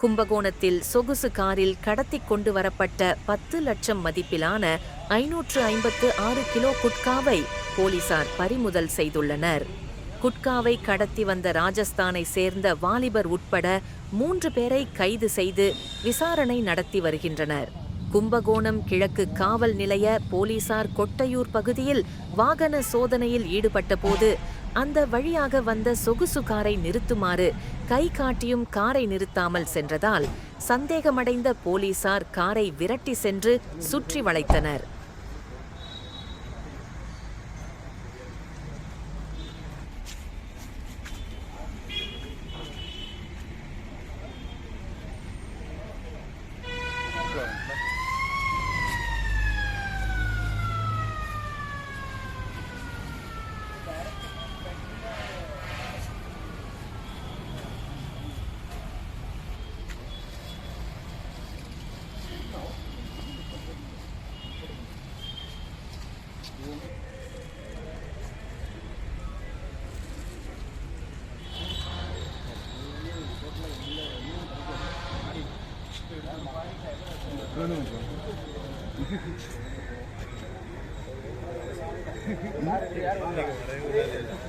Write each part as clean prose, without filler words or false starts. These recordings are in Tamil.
கும்பகோணத்தில் சொகுசு காரில் கடத்திக் கொண்டு வரப்பட்ட 10 லட்சம் மதிப்பிலான 556 கிலோ குட்காவை போலீசார் பறிமுதல் செய்துள்ளனர். குட்காவை கடத்தி வந்த ராஜஸ்தானை சேர்ந்த வாலிபர் உட்பட 3 பேரை கைது செய்து விசாரணை நடத்தி வருகின்றனர். கும்பகோணம் கிழக்கு காவல் நிலைய போலீசார் கொட்டையூர் பகுதியில் வாகன சோதனையில் ஈடுபட்டபோது அந்த வழியாக வந்த சொகுசு காரை நிறுத்துமாறு கை காட்டியும் காரை நிறுத்தாமல் சென்றதால் சந்தேகமடைந்த போலீசார் காரை விரட்டி சென்று சுற்றி வளைத்தனர்.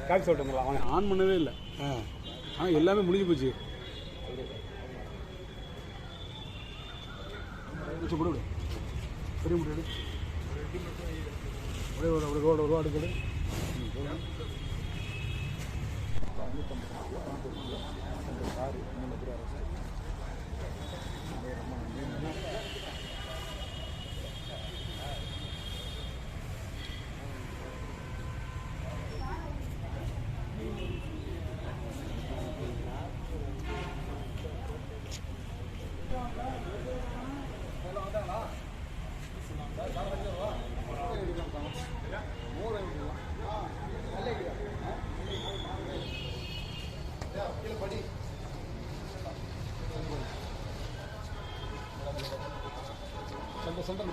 காப்பி சொல்லிட்டு அவன் ஆன் பண்ணவே இல்லை. எல்லாமே முடிஞ்சு போச்சு. பெரிய முடியாது ரோடு போடு. சென்டர்